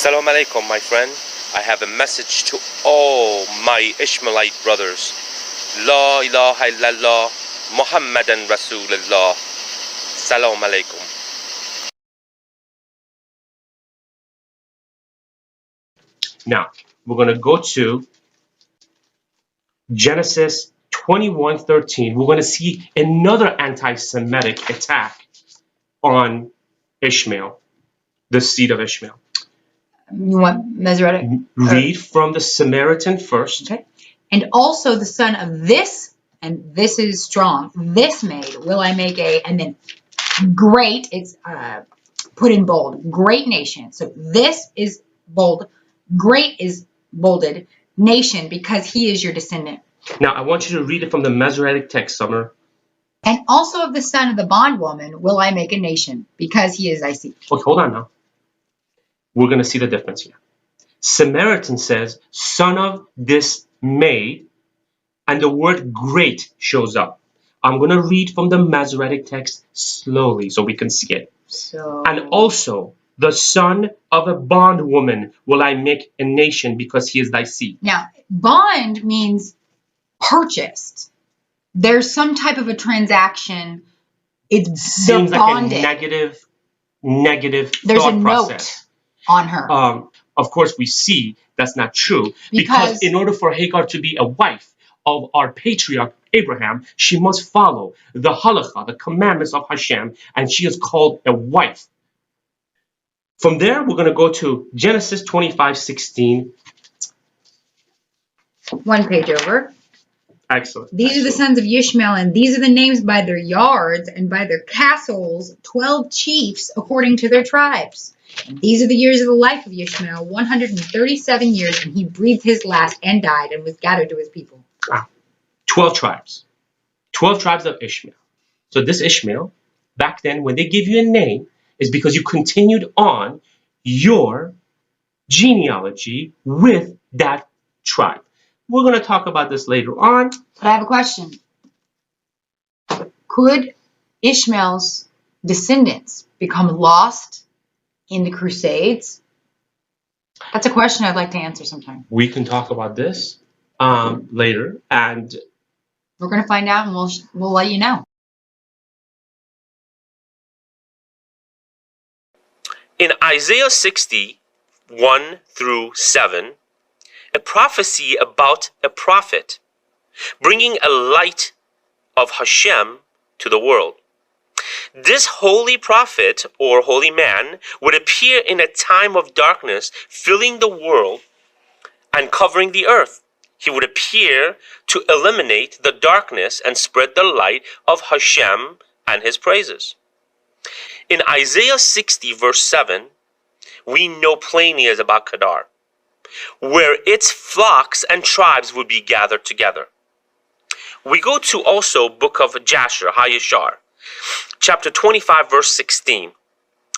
Salam alaikum, my friend. I have a message to all my Ishmaelite brothers. La ilaha illallah, Muhammadan Rasulullah. Salam alaikum. Now, we're going to go to Genesis 21:13. We're going to see another anti-Semitic attack on Ishmael, the seed of Ishmael. You want Masoretic? Read from the Samaritan first. Okay. And also the son of this, and this is strong, this maid will I make a, and then great, it's put in bold, great nation. So this is bold, great is bolded, nation, because he is your descendant. Now, I want you to read it from the Masoretic text, Summer. And also of the son of the bondwoman will I make a nation, because he is thy seed. Okay, hold on now. We're going to see the difference here. Samaritan says, son of this maid, and the word great shows up. I'm going to read from the Masoretic text slowly so we can see it. So, And also, the son of a bondwoman will I make a nation because he is thy seed. now, bond means purchased. There's some type of a transaction. It's Seems like bonded. a negative There's thought a process. note on her. Of course, we see that's not true Because in order for Hagar to be a wife of our patriarch Abraham, she must follow the halakha, the commandments of Hashem, and she is called a wife. From there, we're going to go to Genesis 25:16. one page over. Excellent. These are the sons of Ishmael, and these are the names by their yards and by their castles, 12 chiefs according to their tribes. And these are the years of the life of Ishmael, 137 years, and he breathed his last and died and was gathered to his people. 12 tribes. 12 tribes of Ishmael. So this Ishmael, back then, when they give you a name, is because you continued on your genealogy with that tribe. We're going to talk about this later on. But I have a question. Could Ishmael's descendants become lost in the Crusades? That's a question I'd like to answer sometime. We can talk about this later, and We're going to find out, and we'll let you know. In Isaiah 60:1-7, a prophecy about a prophet bringing a light of Hashem to the world. This holy prophet or holy man would appear in a time of darkness, filling the world and covering the earth. He would appear to eliminate the darkness and spread the light of Hashem and his praises. In Isaiah 60:7, we know plainly is about Kedar, where its flocks and tribes would be gathered together. We go to also book of Jasher, Hayashar, chapter 25:16,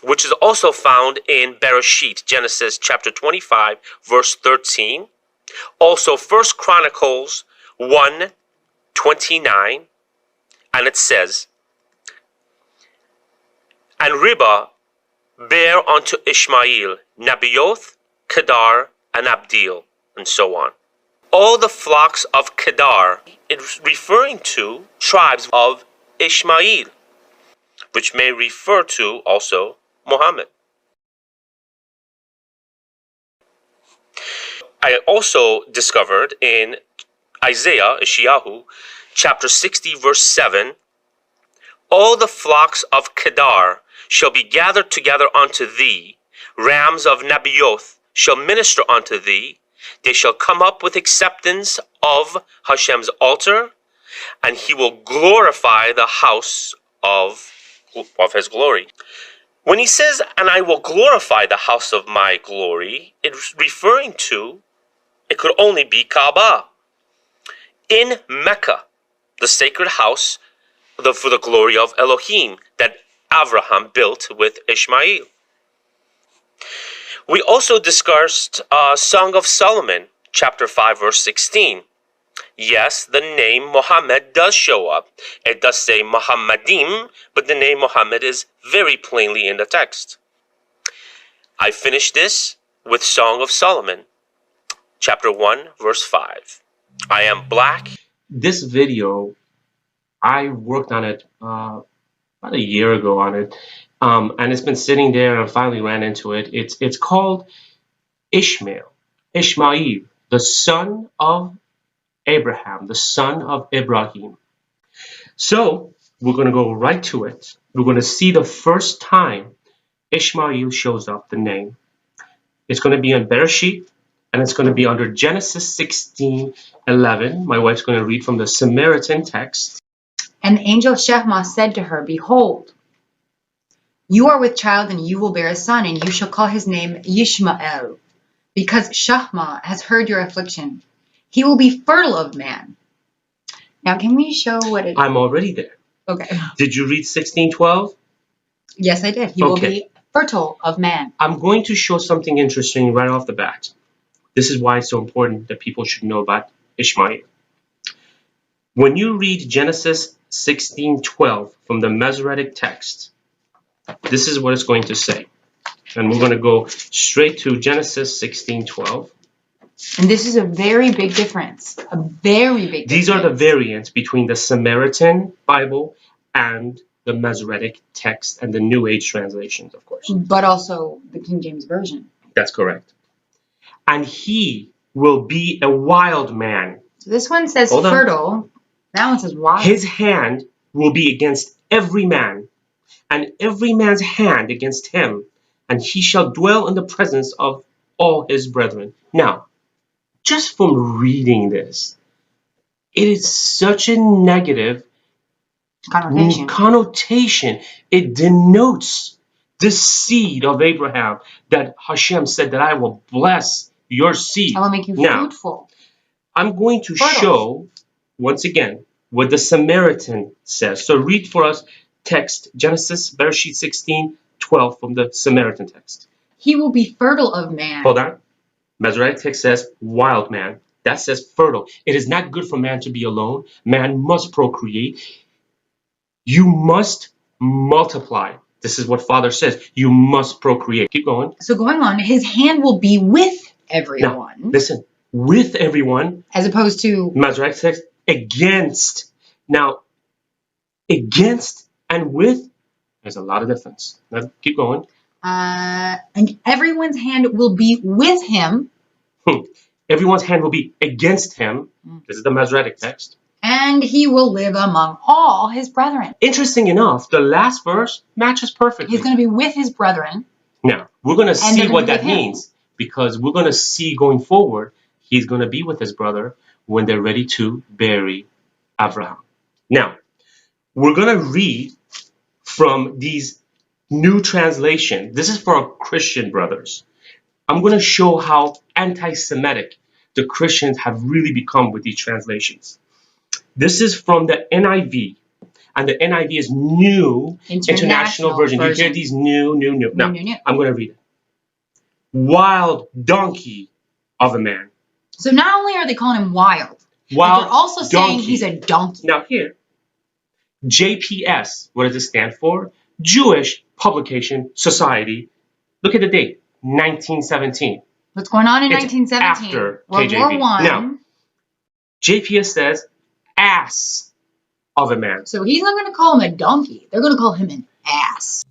which is also found in Bereshit, Genesis chapter 25:13. Also 1 Chronicles 1:29, and it says, and Ribah bare unto Ishmael Nebaioth, Kedar, and Abdil, and so on. All the flocks of Kedar, it's referring to tribes of Ishmael, which may refer to also Muhammad. I also discovered in Isaiah, Ishiyahu, chapter 60:7, all the flocks of Kedar shall be gathered together unto thee, rams of Nebaioth shall minister unto thee, they shall come up with acceptance of Hashem's altar, and he will glorify the house of his glory. When he says, and I will glorify the house of my glory, it's referring to, it could only be Kaaba. In Mecca, the sacred house for the glory of Elohim that Abraham built with Ishmael. We also discussed Song of Solomon, chapter 5:16. Yes, the name Muhammad does show up. It does say Muhammadim, but the name Muhammad is very plainly in the text. I finished this with Song of Solomon, chapter 1, verse 5. I am black. This video, I worked on it about a year ago on it, and it's been sitting there, and I finally ran into it. It's called Ishmael, the son of Abraham, the son of Ibrahim. So we're going to go right to it. We're going to see the first time Ishmael shows up, the name. It's going to be on Bereshit, and it's going to be under Genesis 16:11. My wife's going to read from the Samaritan text. And the angel Shema said to her, Behold, you are with child, and you will bear a son, and you shall call his name Yishmael, because Shema has heard your affliction. He will be fertile of man. Now, can we show what it is? I'm already there. Okay. Did you read 16:12? Yes, I did. He will be fertile of man. I'm going to show something interesting right off the bat. This is why it's so important that people should know about Ishmael. When you read Genesis 16:12 from the Masoretic text, this is what it's going to say. And we're going to go straight to Genesis 16:12. And this is a very big difference. A very big difference. These are the variants between the Samaritan Bible and the Masoretic text and the New Age translations, of course. But also the King James Version. That's correct. And he will be a wild man. So this one says fertile. That one says wild. His hand will be against every man, and every man's hand against him, and he shall dwell in the presence of all his brethren. Now, just from reading this, it is such a negative connotation. It denotes the seed of Abraham that Hashem said that I will bless your seed. I will make you fruitful. I'm going to show, once again, what the Samaritan says. So read for us text, Genesis, Bereshit 16:12 from the Samaritan text. He will be fertile of man. Hold on. Masoretic text says wild man. That says fertile. It is not good for man to be alone. Man must procreate. You must multiply. This is what Father says. You must procreate. Keep going. So going on, his hand will be with everyone. Now, listen, with everyone. As opposed to Masoretic text, against. Now, against and with, there's a lot of difference. Now, keep going. And everyone's hand will be with him. Everyone's hand will be against him. This is the Masoretic text. And he will live among all his brethren. Interesting enough, the last verse matches perfectly. He's going to be with his brethren. Now, we're going to see what that means, because we're going to see going forward, he's going to be with his brother when they're ready to bury Abraham. Now, we're going to read from these new translations. This is for our Christian brothers. I'm going to show how anti-Semitic the Christians have really become with these translations. This is from the NIV, and the NIV is New International Version. You hear these new. Now, I'm going to read it. Wild donkey of a man. So not only are they calling him wild, but they're also saying he's a donkey. Now here, JPS, what does it stand for? Jewish Publication Society. Look at the date, 1917. What's going on in It's 1917? after World KJV. War I. Now, JPS says ass of a man. So he's not going to call him a donkey. They're going to call him an ass.